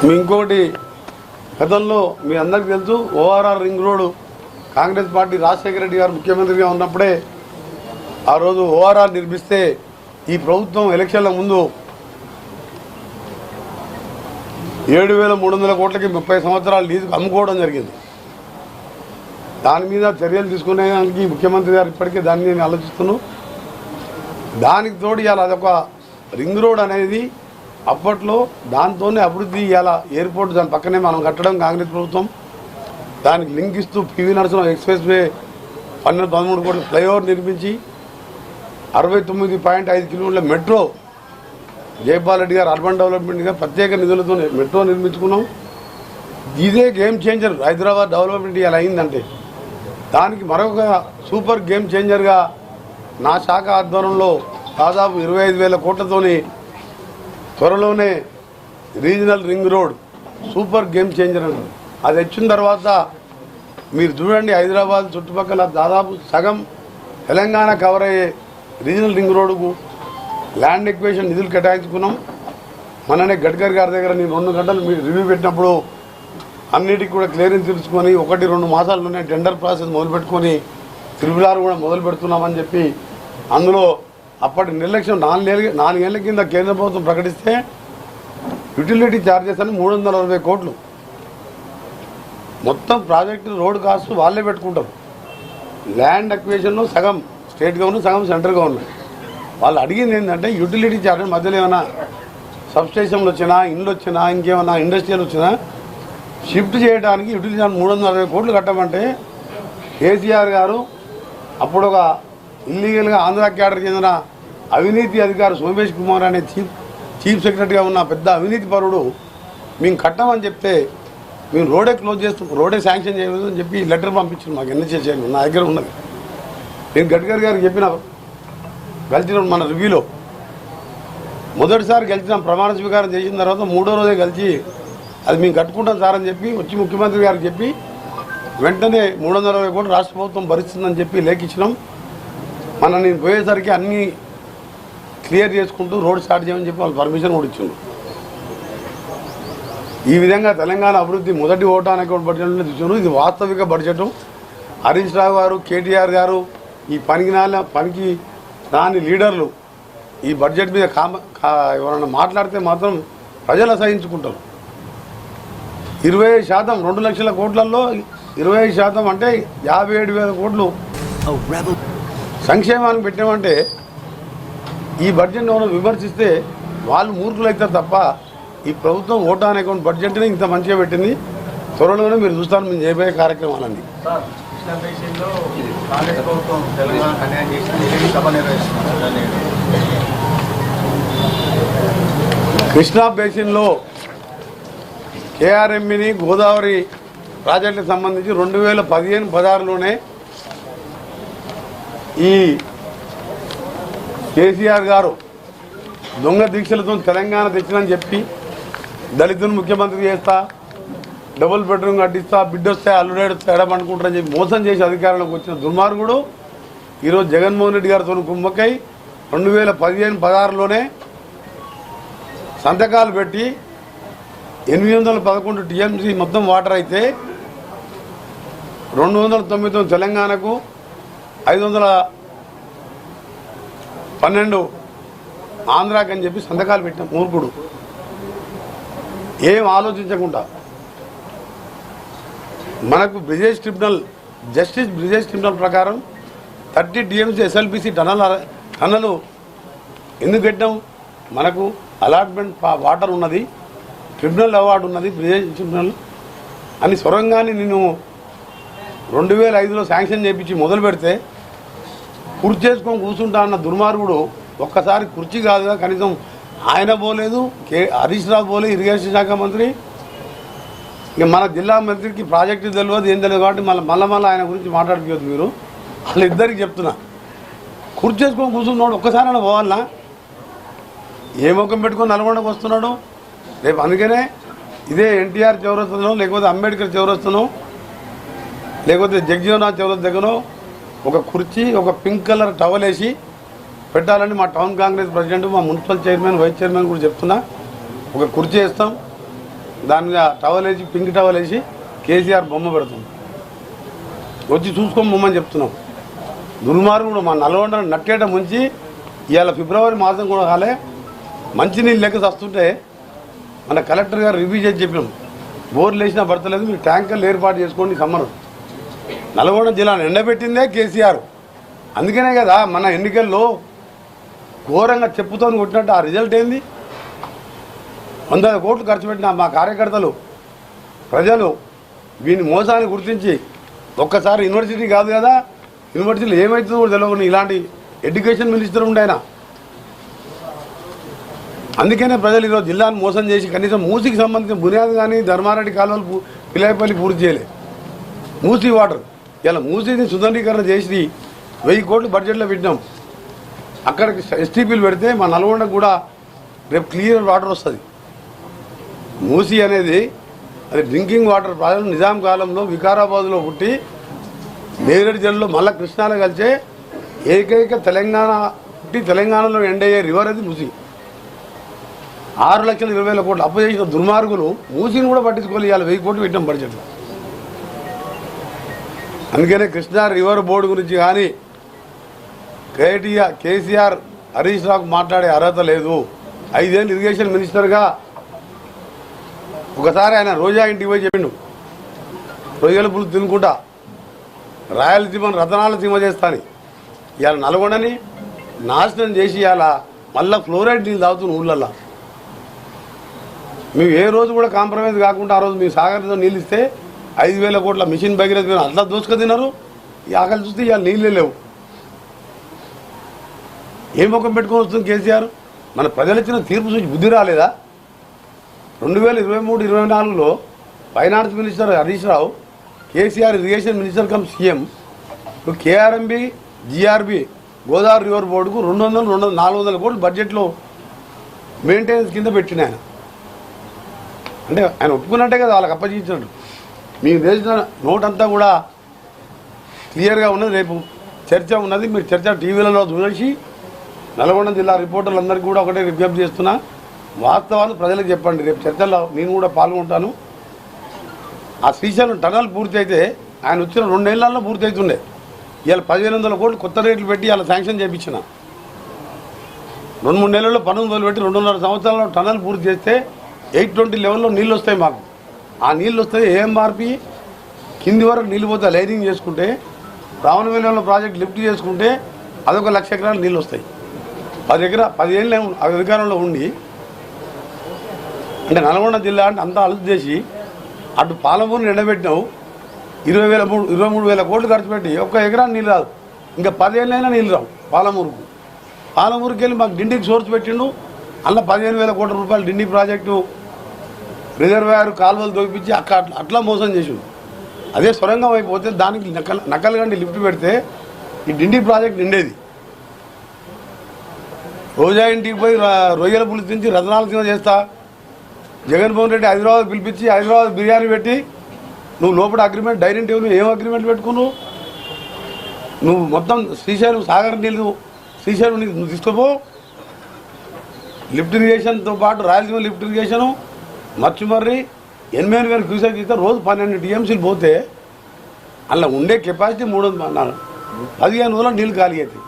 ఇంకోటి గతంలో మీ అందరికీ తెలుసు ORR ring road Congress party Rajasekhara Reddy గారు ముఖ్యమంత్రిగా ఉన్నప్పుడే ఆ రోజు ఓఆర్ఆర్ నిర్మిస్తే ఈ ప్రభుత్వం ఎలక్షన్ల ముందు 7,300 కోట్లకి 30 సంవత్సరాల లీజుకు అమ్ముకోవడం జరిగింది. దాని మీద చర్యలు తీసుకునేదానికి ముఖ్యమంత్రి గారు ఇప్పటికే దాన్ని నేను ఆలోచిస్తున్నాను. దానికి తోడు ఇవాళ అదొక రింగ్ రోడ్ అనేది అప్పట్లో దాంతోనే అభివృద్ధి ఇవాళ ఎయిర్పోర్ట్ దాని పక్కనే మనం కట్టడం కాంగ్రెస్ ప్రభుత్వం దానికి లింక్ ఇస్తూ పివి నరసింహ ఎక్స్ప్రెస్ వే 12-13 కోట్ల ఫ్లైఓవర్ నిర్మించి 69.5 కిలోమీటర్ల మెట్రో జైపాల్ రెడ్డి గారు అర్బన్ డెవలప్మెంట్గా ప్రత్యేక నిధులతో మెట్రో నిర్మించుకున్నాం. ఇదే గేమ్ చేంజర్ హైదరాబాద్ డెవలప్మెంట్ ఇలా అయిందంటే దానికి మరొక సూపర్ గేమ్ చేంజర్గా నా శాఖ ఆధ్వర్యంలో దాదాపు 25,000 కోట్లతోని త్వరలోనే regional ring road super game changer అంటారు. అది వచ్చిన తర్వాత మీరు చూడండి హైదరాబాద్ చుట్టుపక్కల దాదాపు సగం తెలంగాణ కవర్ అయ్యే రీజనల్ రింగ్ రోడ్డుకు ల్యాండ్ ఎక్వేషన్ నిధులు కేటాయించుకున్నాం. మననే గడ్కరీ గారి దగ్గర నేను 2 గంటలు మీరు రివ్యూ పెట్టినప్పుడు అన్నిటికీ కూడా క్లియరెన్స్ తెలుసుకొని 1-2 మాసాల్లోనే టెండర్ ప్రాసెస్ మొదలుపెట్టుకొని త్రిపులారు కూడా మొదలు పెడుతున్నామని చెప్పి అందులో అప్పటి నిర్లక్ష్యం 4 ఏళ్ల కింద కేంద్ర ప్రభుత్వం ప్రకటిస్తే యుటిలిటీ ఛార్జెస్ అని 360 కోట్లు మొత్తం ప్రాజెక్టు రోడ్ కాస్ట్ వాళ్ళే పెట్టుకుంటారు. ల్యాండ్ అక్విజిషన్లో సగం స్టేట్ గవర్నమెంట్ సగం సెంట్రల్ గవర్నమెంట్. వాళ్ళు అడిగింది ఏంటంటే యుటిలిటీ ఛార్జెస్ మధ్యలో ఏమైనా సబ్స్టేషన్లు వచ్చినా ఇండ్లు వచ్చినా ఇంకేమైనా ఇండస్ట్రియల్ వచ్చినా షిఫ్ట్ చేయడానికి యుటిలిటీ ఛార్జ్ 360 కోట్లు కట్టమంటే కేసీఆర్ గారు అప్పుడు ఒక ఇల్లీగల్గా ఆంధ్ర క్యాడర్ చెందిన అవినీతి అధికారి సోమేష్ కుమార్ అనే చీఫ్ సెక్రటరీగా ఉన్న పెద్ద అవినీతి పరుడు మేము కట్టమని చెప్తే మేము రోడే క్లోజ్ చేస్తాం రోడే శాంక్షన్ చేయలేదు అని చెప్పి లెటర్ పంపించారు మాకు ఎన్హెచ్ఏ చైర్మన్ నా దగ్గర ఉన్నది. నేను గడ్కరీ గారికి చెప్పిన గెలిచిన మన రివ్యూలో మొదటిసారి గెలిచిన ప్రమాణ స్వీకారం చేసిన తర్వాత 3వ రోజే గెలిచి అది మేము కట్టుకుంటాం సార్ అని చెప్పి వచ్చి ముఖ్యమంత్రి గారికి చెప్పి వెంటనే 360 కోట్లు రాష్ట్ర ప్రభుత్వం భరిస్తుందని చెప్పి లేఖించినాం. నేను పోయేసరికి అన్నీ క్లియర్ చేసుకుంటూ రోడ్ స్టార్ట్ చేయమని చెప్పి వాళ్ళు పర్మిషన్ కూడా ఇచ్చిండు. ఈ విధంగా తెలంగాణ అభివృద్ధి మొదటి ఓటాన్ అకౌంట్ బడ్జెట్ తీసుకున్నాం. ఇది వాస్తవిక బడ్జెట్. హరీష్ రావు గారు కేటీఆర్ గారు ఈ పనికి రాని లీడర్లు ఈ బడ్జెట్ మీద ఎవరైనా మాట్లాడితే మాత్రం ప్రజలు అసహించుకుంటారు. 25% 2 లక్షల కోట్లలో 25% అంటే 57,000 కోట్లు సంక్షేమానికి పెట్టామంటే ఈ బడ్జెట్ ఎవరైనా విమర్శిస్తే వాళ్ళు మూర్ఖులు అవుతారు తప్ప ఈ ప్రభుత్వం ఓటాన్ అకౌంట్ బడ్జెట్ని ఇంత మంచిగా పెట్టింది. త్వరలోనే మీరు చూస్తారు మేము చేయబోయే కార్యక్రమాలన్నీ. కృష్ణా బేసిన్లో కేఆర్ఎంని గోదావరి ప్రాజెక్టుకు సంబంధించి 2015-16లోనే ఈ కేసీఆర్ గారు దొంగ దీక్షలతో తెలంగాణ తెచ్చినని చెప్పి దళితులను ముఖ్యమంత్రి చేస్తా డబుల్ బెడ్రూమ్ కట్టిస్తా బిడ్డొస్తే అల్లుడేస్తే ఎడమనుకుంటారని చెప్పి మోసం చేసి అధికారంలోకి వచ్చిన దుర్మార్గుడు ఈరోజు జగన్మోహన్ రెడ్డి గారితో కుమ్మక్కై 2015-16లోనే సంతకాలు పెట్టి 811 టీఎంసీ మొత్తం వాటర్ అయితే 299 తెలంగాణకు 512 ఆంధ్రాకి అని చెప్పి సంతకాలు పెట్టిన మూర్ఖుడు ఏం ఆలోచించకుండా మనకు జస్టిస్ బ్రిజేష్ ట్రిబ్యునల్ ప్రకారం 30 టీఎంసీ ఎస్ఎల్బిసి టనలు ఎందుకు పెట్టాం? మనకు అలాట్మెంట్ వాటర్ ఉన్నది, ట్రిబ్యునల్ అవార్డు ఉన్నది, బ్రిజేష్ ట్రిబ్యునల్ అని సొరంగాన్ని నేను 2005లో శాంక్షన్ చేయించి మొదలు పెడితే కుర్చీ చేసుకొని కూర్చుంటా అన్న దుర్మార్గుడు ఒక్కసారి కుర్చీ కాదుగా కనీసం ఆయన పోలేదు, హరీష్ రావు పోలేదు, ఇరిగేషన్ శాఖ మంత్రి. ఇక మన జిల్లా మంత్రికి ప్రాజెక్టు తెలియదు ఏం తెలియదు కాబట్టి మళ్ళీ ఆయన గురించి మాట్లాడుకోవద్దు. మీరు వాళ్ళిద్దరికి చెప్తున్నా కుర్చీ చేసుకొని కూర్చున్నాడు ఒక్కసారి పోవాలన్నా ఏ ముఖం పెట్టుకొని నల్గొండకు వస్తున్నాడు రేపు. అందుకనే ఇదే ఎన్టీఆర్ చౌరస్తానో లేకపోతే అంబేద్కర్ చౌరస్తానో లేకపోతే జగజీవనాథ్ చౌరస్తా దగ్గరనో ఒక కుర్చీ ఒక పింక్ కలర్ టవల్ వేసి పెట్టాలని మా టౌన్ కాంగ్రెస్ ప్రెసిడెంట్ మా మున్సిపల్ చైర్మన్ వైస్ చైర్మన్ కూడా చెప్తున్నా. ఒక కుర్చీ వేస్తాం, దాని మీద టవల్ వేసి పింక్ టవల్ వేసి కేసీఆర్ బొమ్మ పెడుతుంది. వచ్చి చూసుకోమని చెప్తున్నాం. దుర్మార్గుడు మా నల్గొండ నట్టేట ముంచి ఇవాళ ఫిబ్రవరి మాసం కూడా కాలే మంచినీళ్ళు లెక్క వస్తుంటే మన కలెక్టర్ గారు రివ్యూ చేసి చెప్పినాం. బోర్లు వేసినా పడతలేదు, మీరు ట్యాంకర్లు ఏర్పాటు చేసుకోండి సమ్మర్. నల్గొండ జిల్లాను ఎండబెట్టిందే కేసీఆర్. అందుకనే కదా మన ఎన్నికల్లో ఘోరంగా చెప్పుతో కొట్టినట్టు ఆ రిజల్ట్ ఏంది? 100 కోట్లు ఖర్చు పెట్టిన మా కార్యకర్తలు ప్రజలు వీని మోసాన్ని గుర్తించి ఒక్కసారి యూనివర్సిటీ కాదు కదా, యూనివర్సిటీలో ఏమవుతుందో కూడా తెలియకుండా ఇలాంటి ఎడ్యుకేషన్ మినిస్టర్ ఉండే ఆయన. అందుకనే ప్రజలు ఈరోజు జిల్లాను మోసం చేసి కనీసం మూసీకి సంబంధించిన బునియాది కానీ ధర్మారెడ్డి కాలువలు పిలాయపల్లి పూర్తి చేయలే. మూసీ వాటర్ ఇలా మూసీని సుందరీకరణ చేసి 1000 కోట్లు బడ్జెట్లో పెట్టినాం. అక్కడికి ఎస్టీపీలు పెడితే మా నల్గొండకు కూడా రేపు క్లియర్ వాటర్ వస్తుంది. మూసీ అనేది అది డ్రింకింగ్ వాటర్ ప్రాజెక్టు నిజాం కాలంలో వికారాబాద్లో పుట్టి నేరేడు జిల్లాలో మళ్ళా కృష్ణాలో కలిసే ఏకైక తెలంగాణలో ఎండయ్యే రివర్ అది మూసీ. 6,20,000 కోట్లు అప్పు చేసిన దుర్మార్గులు మూసీని కూడా పట్టించుకోవాలి. ఇవాళ 1000 కోట్లు పెట్టినాం బడ్జెట్లో. అందుకనే కృష్ణా రివర్ బోర్డు గురించి కానీ కేసీఆర్ హరీష్ రావుకు మాట్లాడే అర్హత లేదు. 5 ఏళ్ళు ఇరిగేషన్ మినిస్టర్గా ఒకసారి ఆయన రోజా ఇంటికి పోయి చెప్పిండు, రొయ్యల పులుసు తినుకుంటా రాయలసీమను రతనాలసీమ చేస్తాను. ఇవాళ నల్గొండని నాశనం చేసి ఇవాళ మళ్ళీ ఫ్లోరైడ్ నీళ్ళు తాగుతున్న ఊళ్ళల్లో. మేము ఏ రోజు కూడా కాంప్రమైజ్ కాకుండా ఆ రోజు మీ సాగర్తో నీళ్ళు ఇస్తే 5,000 కోట్ల మిషన్ భగీరథ అట్లా దోసుక తిన్నారు. ఈ ఆకలి చూస్తే ఇవాళ నీళ్ళే లేవు. ఏ ముఖం పెట్టుకొని వస్తుంది కేసీఆర్? మన ప్రజలు ఇచ్చిన తీర్పు చూసి బుద్ధి రాలేదా? 2023-24లో finance minister Harish Rao, KCR irrigation minister cum CM, KRMB GRB Godavari river బోర్డుకు 400 కోట్లు బడ్జెట్లో మెయింటెనెన్స్ కింద పెట్టిన ఆయన. అంటే ఆయన ఒప్పుకున్నట్టే కదా వాళ్ళకి అప్పగించినట్టు. మీకు తెలిసిన నోట్ అంతా కూడా క్లియర్గా ఉన్నది. రేపు చర్చ ఉన్నది. మీరు చర్చ టీవీలలో చూసి నల్గొండ జిల్లా రిపోర్టర్లందరికీ కూడా ఒకటే విజ్ఞప్తి చేస్తున్నా, వాస్తవాలు ప్రజలకు చెప్పండి. రేపు చర్చల్లో నేను కూడా పాల్గొంటాను. ఆ శ్రీశైలం టనల్ పూర్తి అయితే ఆయన వచ్చిన 2 నెలల్లో పూర్తి అవుతుండే. ఇవాళ 1,500 కోట్లు కొత్త రేట్లు పెట్టి ఇలా శాంక్షన్ చేయించిన 2-3 నెలల్లో పనులు మొదలుపెట్టి 2.5 సంవత్సరాల్లో టనల్ పూర్తి చేస్తే 820 లెవెల్లో నీళ్ళు వస్తాయి మాకు. ఆ నీళ్ళు వస్తాయి ఏఎంఆర్పి కింది వరకు నీళ్ళు పోతే లైనింగ్ చేసుకుంటే రావణవేలంలో ప్రాజెక్ట్ లిఫ్ట్ చేసుకుంటే అదొక 1,00,000 ఎకరాలు నీళ్ళు వస్తాయి. 10 ఏళ్ళు అధికారంలో ఉండి అంటే నల్గొండ జిల్లా అంటే అంతా అలుసు చేసి అటు పాలమూరుని ఎండబెట్టినావు. 23,000 కోట్లు ఖర్చు పెట్టి ఒక్క ఎకరాన్ని నీళ్ళు రాదు. ఇంకా 10 ఏళ్ళైనా నీళ్ళు రావు పాలమూరుకి వెళ్ళి మాకు డిండికి సోర్స్ పెట్టిండు. అందులో 15,000 కోట్ల రూపాయలు డిండి ప్రాజెక్టు రిజర్వాయర్ కాలువలు తోపించి అట్లా మోసం చేసిండు. అదే సొరంగం అయిపోతే దానికి నకలగండి లిఫ్ట్ పెడితే ఈ డిండి ప్రాజెక్ట్ నిండేది. రోజా ఇంటికి పోయి రొయ్యల పులుసు తించి రతనాలసీమ చేస్తా, జగన్మోహన్ రెడ్డి హైదరాబాద్ పిలిపించి హైదరాబాద్ బిర్యానీ పెట్టి నువ్వు లోపల అగ్రిమెంట్ డైరెక్ట్ నువ్వు ఏం అగ్రిమెంట్ పెట్టుకున్నావు? నువ్వు మొత్తం శ్రీశైలం సాగర్ నీళ్ళు శ్రీశైలం నువ్వు తీసుకోపో. లిఫ్ట్ ఇరిగేషన్తో పాటు రాయలసీమ లిఫ్ట్ ఇరిగేషను మర్చిమర్రి 8,000 క్యూసెక్ ఇస్తే రోజు 12 టీఎంసీలు పోతే అలా ఉండే కెపాసిటీ 300 15 రోజుల్లో నీళ్ళు ఖాళీ అవుతాయి.